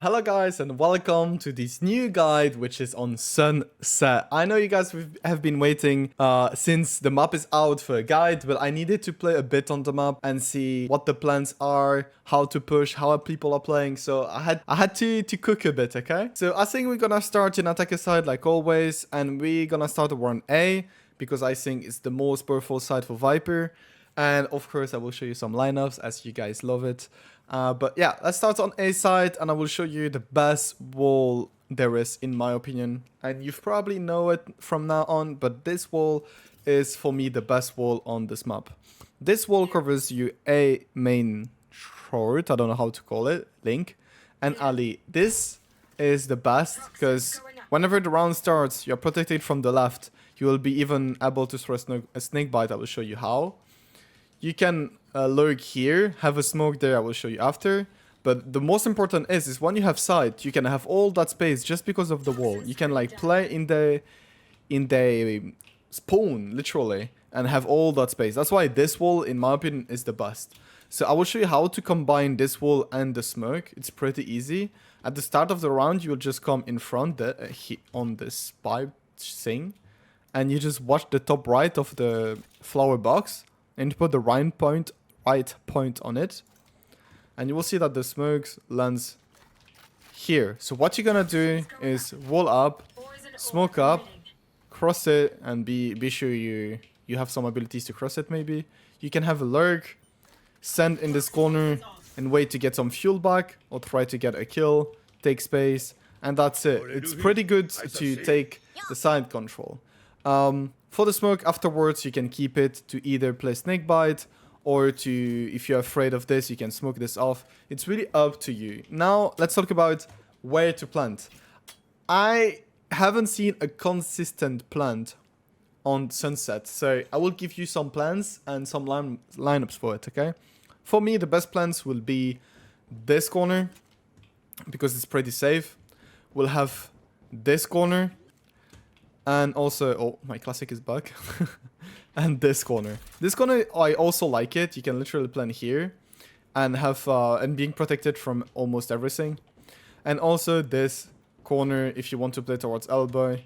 Hello guys and welcome to this new guide which is on Sunset. I know you guys have been waiting since the map is out for a guide, but I needed to play a bit on the map and see what the plans are, how to push, how people are playing. So I had to cook a bit, okay? So I think we're gonna start in attacker side like always, and we're gonna start around A because I think it's the most powerful side for Viper. And of course I will show you some lineups as you guys love it. But yeah, let's start on A side and I will show you the best wall there is in my opinion. And you probably know it from now on, but this wall is for me the best wall on this map. This wall covers you A main short, I don't know how to call it, Link, and Ali. This is the best because whenever the round starts, you're protected from the left. You will be even able to throw a snake bite. I will show you how. You can lurk here, have a smoke there, I will show you after. But the most important is when you have sight, you can have all that space just because of the wall. You can like play in the spawn, literally, and have all that space. That's why this wall, in my opinion, is the best. So I will show you how to combine this wall and the smoke. It's pretty easy. At the start of the round, you will just come in front on this pipe thing. And you just watch the top right of the flower box. And you put the right point on it. And you will see that the smoke lands here. So what you're gonna do is wall up, smoke up, cross it, and be sure you have some abilities to cross it maybe. You can have a lurk, stand in this corner and wait to get some fuel back, or try to get a kill, take space, and that's it. It's pretty good to take the side control. For the smoke afterwards, you can keep it to either play snakebite or to, if you're afraid of this, you can smoke this off. It's really up to you. Now, let's talk about where to plant. I haven't seen a consistent plant on Sunset, so I will give you some plans and some lineups for it, okay? For me, the best plans will be this corner because it's pretty safe. We'll have this corner. And also, oh, my classic is back. And this corner. This corner, I also like it. You can literally plan here and have and being protected from almost everything. And also this corner, if you want to play towards elbow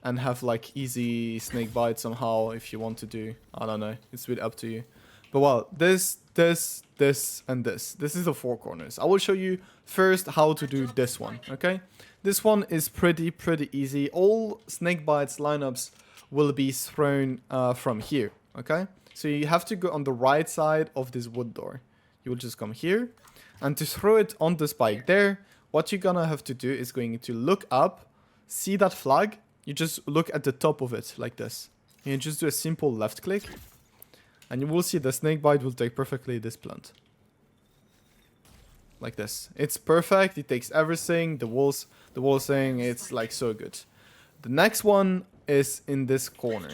and have like easy snake bite somehow, if you want to do, I don't know. It's really up to you. But well, this, and this. This is the four corners. I will show you first how to do this one, okay? This one is pretty easy. All snake bites lineups will be thrown from here, okay? So you have to go on the right side of this wood door. You will just come here. And to throw it on the spike there, what you're gonna have to do is going to look up, see that flag. You just look at the top of it like this. And you just do a simple left click. And you will see the snake bite will take perfectly this plant. Like this. It's perfect. It takes everything. The wall thing, it's like so good. The next one is in this corner.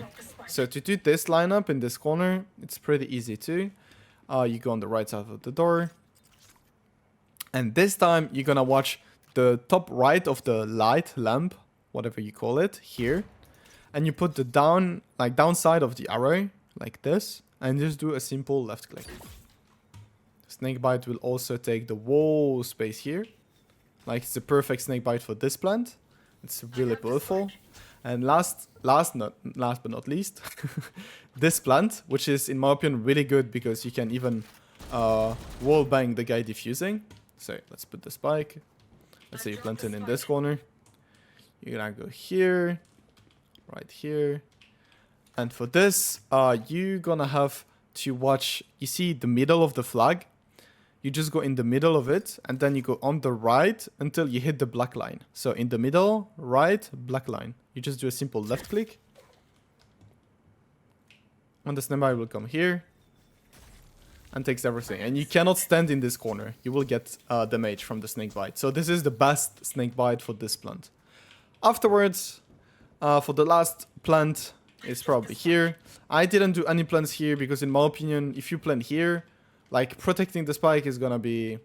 So to do this lineup in this corner, it's pretty easy too. You go on the right side of the door. And this time you're gonna watch the top right of the light lamp, whatever you call it, here. And you put the downside of the arrow like this. And just do a simple left click. Snakebite will also take the whole space here. Like it's a perfect snakebite for this plant. It's really powerful. And last but not least, this plant, which is in my opinion really good because you can even wall bang the guy diffusing. So let's put the spike. Let's say you plant it in this corner. You're gonna go here, right here. And for this, you're gonna have to watch, you see the middle of the flag? You just go in the middle of it, and then you go on the right until you hit the black line. So in the middle, right, black line. You just do a simple left click. And the snakebite will come here. And takes everything. And you cannot stand in this corner. You will get damage from the snakebite. So this is the best snakebite for this plant. Afterwards, for the last plant, it's probably here. I didn't do any plans here because in my opinion, if you plan here, like protecting the spike is gonna be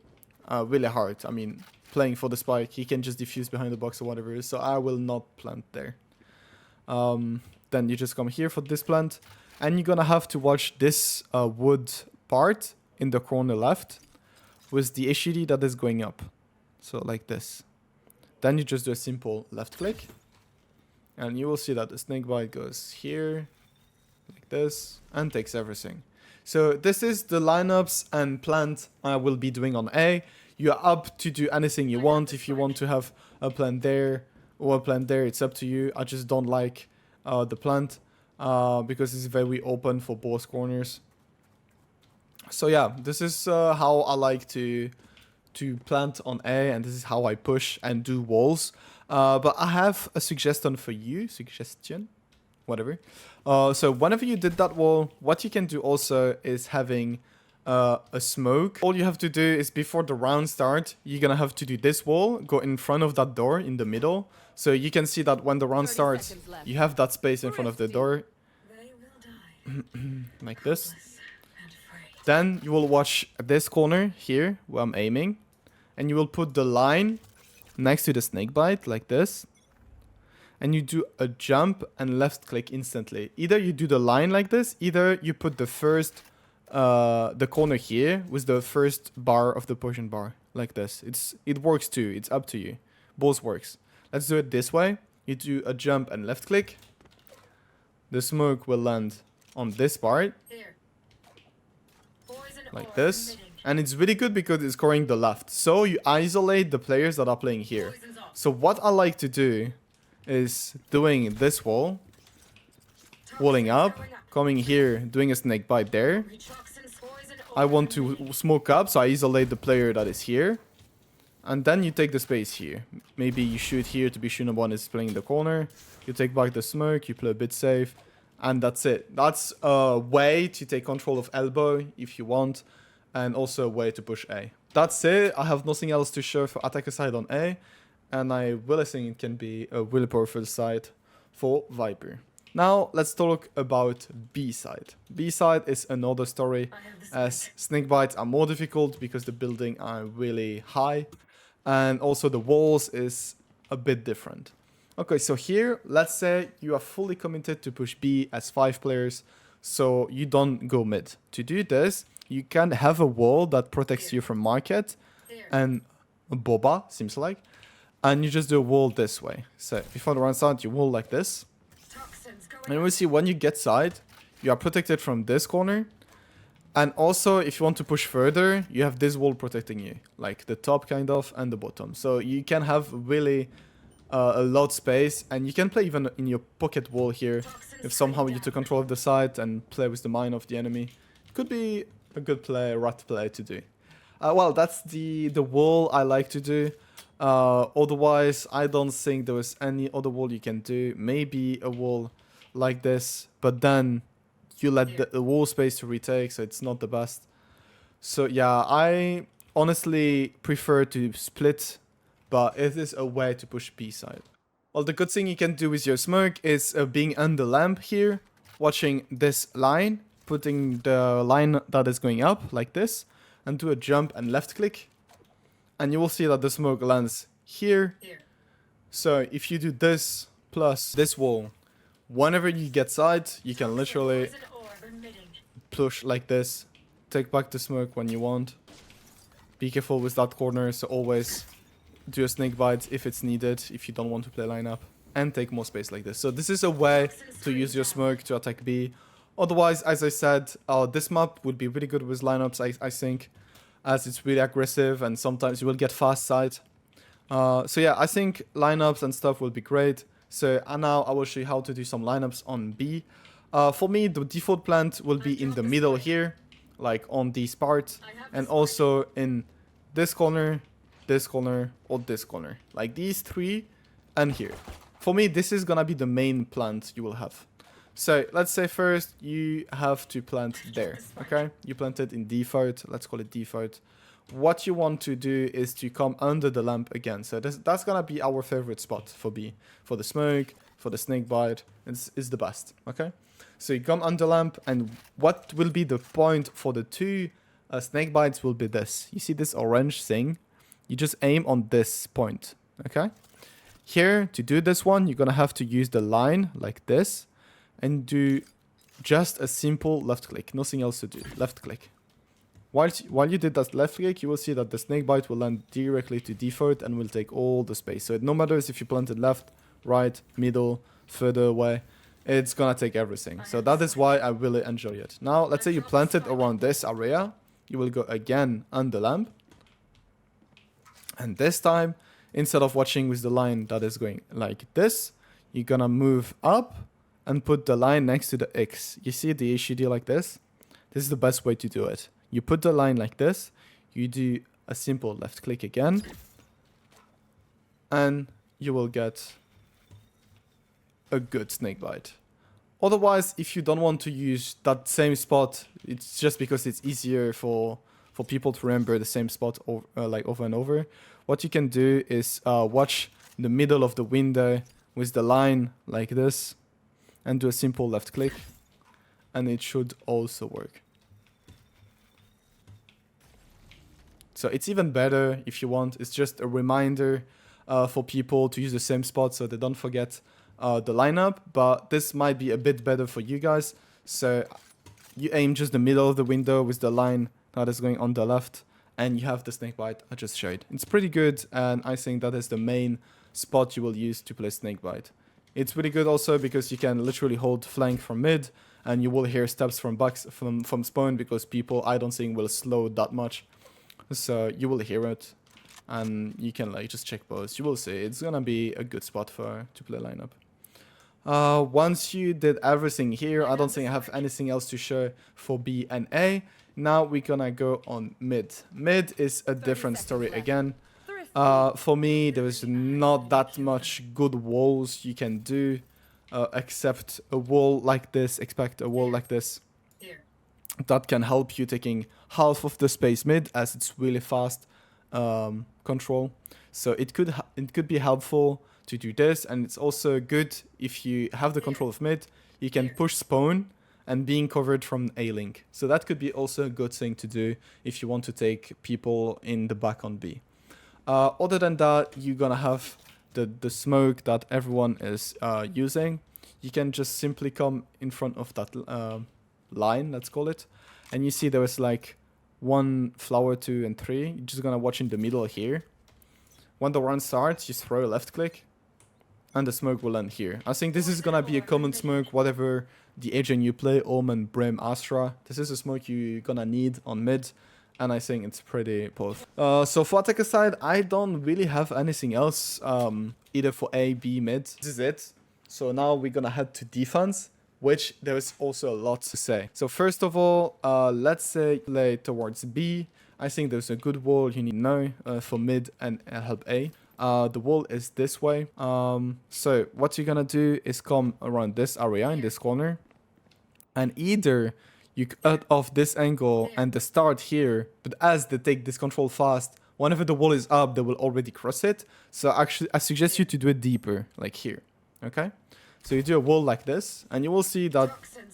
really hard. I mean, playing for the spike, he can just defuse behind the box or whatever. So I will not plant there. Then you just come here for this plant. And you're gonna have to watch this wood part in the corner left with the HUD that is going up. So like this. Then you just do a simple left click. And you will see that the snake bite goes here, like this, and takes everything. So this is the lineups and plant I will be doing on A. You're up to do anything you want. If you want to have a plant there or a plant there, it's up to you. I just don't like the plant because it's very open for both corners. So yeah, this is how I like to plant on A, and this is how I push and do walls. But I have a suggestion for you. Whatever. So whenever you did that wall, what you can do also is having a smoke. All you have to do is before the round starts, you're gonna have to do this wall, go in front of that door in the middle. So you can see that when the round starts, you have that space in front of the door. Like this. Then you will watch this corner here where I'm aiming. And you will put the line next to the snake bite like this. And you do a jump and left click instantly. Either you do the line like this, either you put the first, the corner here with the first bar of the potion bar like this. It works too. It's up to you. Both works. Let's do it this way. You do a jump and left click. The smoke will land on this part. Like this. And it's really good because it's scoring the left. So you isolate the players that are playing here. So what I like to do is doing this wall, walling up, coming here, doing a snake bite there. I want to smoke up, so I isolate the player that is here. And then you take the space here. Maybe you shoot here to be sure no one is playing in the corner. You take back the smoke, you play a bit safe. And that's it. That's a way to take control of elbow if you want. And also a way to push A. That's it. I have nothing else to show for attacker side on A. And I really think it can be a really powerful side for Viper. Now let's talk about B side. B side is another story, as snake bites are more difficult because the buildings are really high. And also the walls is a bit different. Okay, so here, let's say you are fully committed to push B as 5 players, so you don't go mid. To do this, you can have a wall that protects you from market and boba, seems like. And you just do a wall this way. So before the round starts, you wall like this. And we see when you get side, you are protected from this corner. And also, if you want to push further, you have this wall protecting you. Like the top kind of and the bottom. So you can have really a lot of space. And you can play even in your pocket wall here. If somehow you took control of the side and play with the mine of the enemy. It could be a good play, rat play to do. Well, that's the wall I like to do. Otherwise, I don't think there is any other wall you can do. Maybe a wall like this, but then you let the wall space to retake, so it's not the best. So yeah, I honestly prefer to split, but it is a way to push B side. Well, the good thing you can do with your smoke is being under lamp here, watching this line, putting the line that is going up like this, and do a jump and left click. And you will see that the smoke lands here. So if you do this plus this wall, whenever you get side, you can literally push like this. Take back the smoke when you want. Be careful with that corner, so always do a snake bite if it's needed, if you don't want to play lineup. And take more space like this. So this is a way to use your smoke to attack B. Otherwise, as I said, this map would be really good with lineups, I think. As it's really aggressive and sometimes you will get fast side. So yeah, I think lineups and stuff will be great. So now I will show you how to do some lineups on B. For me, the default plant will be in the middle here, like on these parts. And also in this corner, or this corner. Like these 3 and here. For me, this is gonna be the main plant you will have. So let's say first you have to plant there, okay? You plant it in default, let's call it default. What you want to do is to come under the lamp again. So that's gonna be our favorite spot for B. For the smoke, for the snake bite, it's the best, okay? So you come under lamp, and what will be the point for the 2 snake bites will be this. You see this orange thing? You just aim on this point, okay? Here, to do this one, you're gonna have to use the line like this. And do just a simple left click. Nothing else to do. Left click. While you did that left click, you will see that the snakebite will land directly to default and will take all the space. So it no matters if you planted left, right, middle, further away, it's gonna take everything. So that is why I really enjoy it. Now, let's say you planted around this area. You will go again on the lamp. And this time, instead of watching with the line that is going like this, you're gonna move up and put the line next to the X. You see the HUD like this? This is the best way to do it. You put the line like this, you do a simple left click again, and you will get a good snakebite. Otherwise, if you don't want to use that same spot, it's just because it's easier for people to remember the same spot over and over. What you can do is watch the middle of the window with the line like this, and do a simple left click, and it should also work. So it's even better if you want. It's just a reminder for people to use the same spot so they don't forget the lineup. But this might be a bit better for you guys. So you aim just the middle of the window with the line that is going on the left, and you have the snakebite I just showed. It's pretty good, and I think that is the main spot you will use to play snakebite. It's pretty good also because you can literally hold flank from mid, and you will hear steps from spawn because people, I don't think, will slow that much. So you will hear it, and you can like just check both. You will see it's gonna be a good spot to play lineup. Once you did everything here, I don't think I have anything else to show for B and A. Now we're gonna go on mid. Mid is a different story again. For me, there is not that much good walls you can do, except a wall like this. Expect a wall like this. That can help you taking half of the space mid, as it's really fast control. So it could be helpful to do this, and it's also good if you have the control of mid. You can push spawn and being covered from A link. So that could be also a good thing to do if you want to take people in the back on B. Other than that, you're gonna have the smoke that everyone is using. You can just simply come in front of that line, let's call it, and you see there is like 1 flower, 2 and 3. You're just gonna watch in the middle here. When the run starts, you throw a left click and the smoke will end here. I think this is gonna be a common smoke, whatever the agent you play, Omen, Brim, Astra. This is a smoke you're gonna need on mid, and I think it's pretty powerful. So for attacker side, I don't really have anything else, either for A, B, mid. This is it. So now we're gonna head to defense, which there is also a lot to say. So first of all, let's say play towards B. I think there's a good wall you need to know for mid and help A. The wall is this way. So what you're gonna do is come around this area in this corner, and either you cut off this angle and the start here, but as they take this control fast, whenever the wall is up, they will already cross it. So actually, I suggest you to do it deeper, like here, okay? So you do a wall like this, and you will see that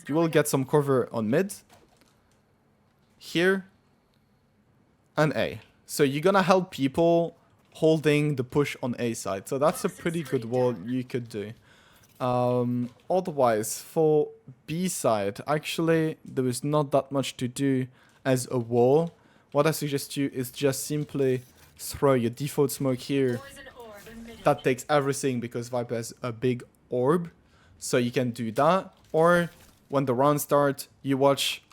you will get some cover on mid, here, and A. So you're gonna help people holding the push on A side. So that's a pretty good wall you could do. Otherwise, for B side, actually, there is not that much to do as a wall. What I suggest you is just simply throw your default smoke here. That takes everything because Viper has a big orb. So you can do that. Or when the round starts, you watch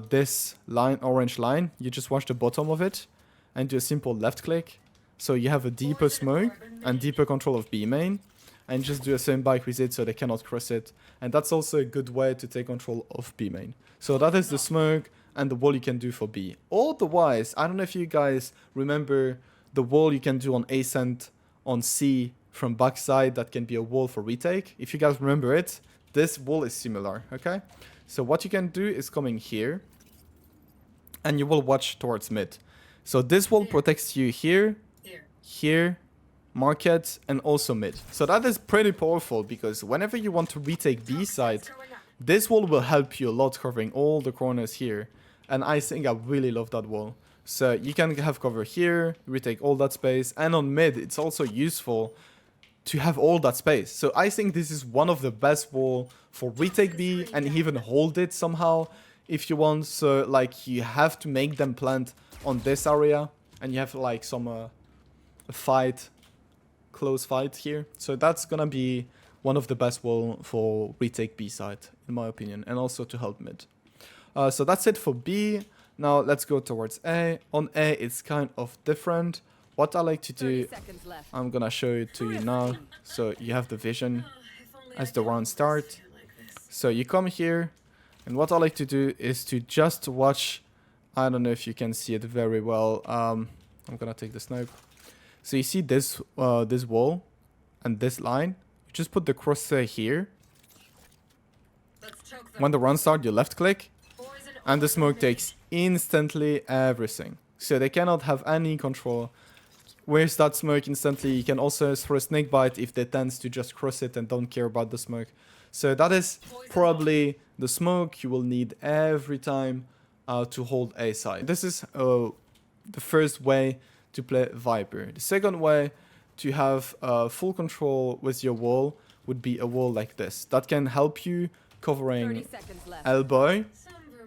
this line, orange line. You just watch the bottom of it and do a simple left click. So you have a deeper smoke and deeper control of B main. And just do a same bike with it so they cannot cross it. And that's also a good way to take control of B main. So that is the smoke and the wall you can do for B. Otherwise, I don't know if you guys remember the wall you can do on Ascent on C from backside. That can be a wall for retake. If you guys remember it, this wall is similar, okay? So what you can do is coming here and you will watch towards mid. So this wall protects you here, here, market, and also mid. So that is pretty powerful because whenever you want to retake B side, this wall will help you a lot covering all the corners here. And I think I really love that wall. So you can have cover here, retake all that space, and on mid it's also useful to have all that space. So I think this is one of the best wall for retake B and even hold it somehow. if you want. So like you have to make them plant on this area, and you have like some a fight, close fight here. So that's gonna be one of the best wall for retake B side, in my opinion, and also to help mid. So that's it for B. Now let's go towards A. On A, it's kind of different. What I like to do, I'm gonna show it to you now, so you have the vision as the round start. So you come here, and what I like to do is to just watch. I don't know if you can see it very well. I'm gonna take the snipe. So you see this this wall and this line. You just put the crosshair here. When the round starts, you left click, and the smoke takes instantly everything. So they cannot have any control. Where's that smoke instantly? You can also throw a snake bite if they tend to just cross it and don't care about the smoke. So that is probably the smoke you will need every time to hold A side. This is the first way to play Viper. The second way to have full control with your wall would be a wall like this. That can help you covering elbow,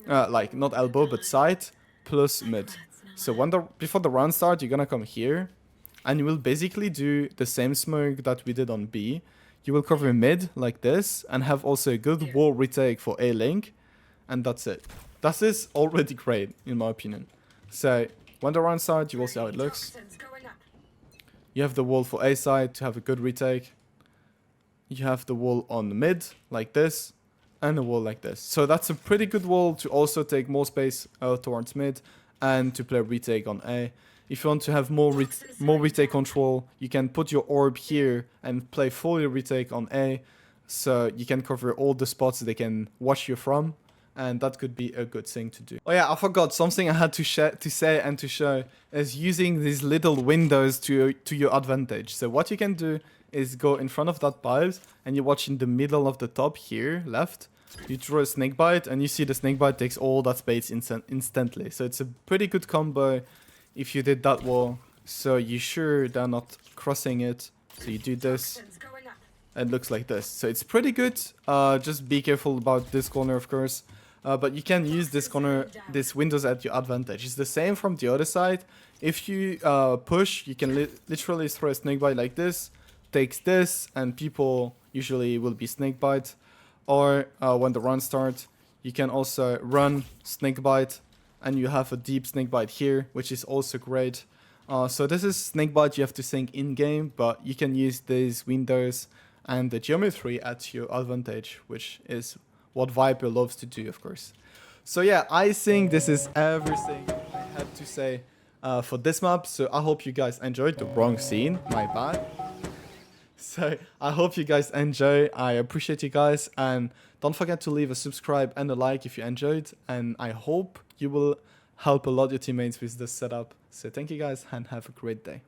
like not elbow but side, plus mid. So when before the round starts, you're gonna come here, and you will basically do the same smoke that we did on B. You will cover mid like this, and have also a good wall retake for A link, and that's it. That is already great, in my opinion. So when the round starts, you will see how it looks. You have the wall for A side to have a good retake. You have the wall on the mid, like this, and a wall like this. So that's a pretty good wall to also take more space towards mid, and to play retake on A. If you want to have more retake control, you can put your orb here and play fully retake on A. So you can cover all the spots they can watch you from. And that could be a good thing to do. Oh yeah, I forgot something I had to say and to show is using these little windows to your advantage. So what you can do is go in front of that pipe, and you watch in the middle of the top here, left. You throw a snake bite, and you see the snake bite takes all that space instantly. So it's a pretty good combo if you did that wall. So you sure they're not crossing it. So you do this. It looks like this. So it's pretty good. Just be careful about this corner, of course. But you can use this corner, this windows at your advantage. It's the same from the other side. If you push, you can literally throw a snake bite like this. Takes this, and people usually will be snake bite. Or when the run starts, you can also run snake bite, and you have a deep snake bite here, which is also great. So this is snake bite you have to think in game, but you can use these windows and the geometry at your advantage, which is what Viper loves to do, of course. So yeah, I think this is everything I had to say for this map. So I hope you guys enjoyed. The wrong scene, my bad. So I hope you guys enjoy. I appreciate you guys, and don't forget to leave a subscribe and a like if you enjoyed, and I hope you will help a lot your teammates with this setup. So thank you guys, and have a great day.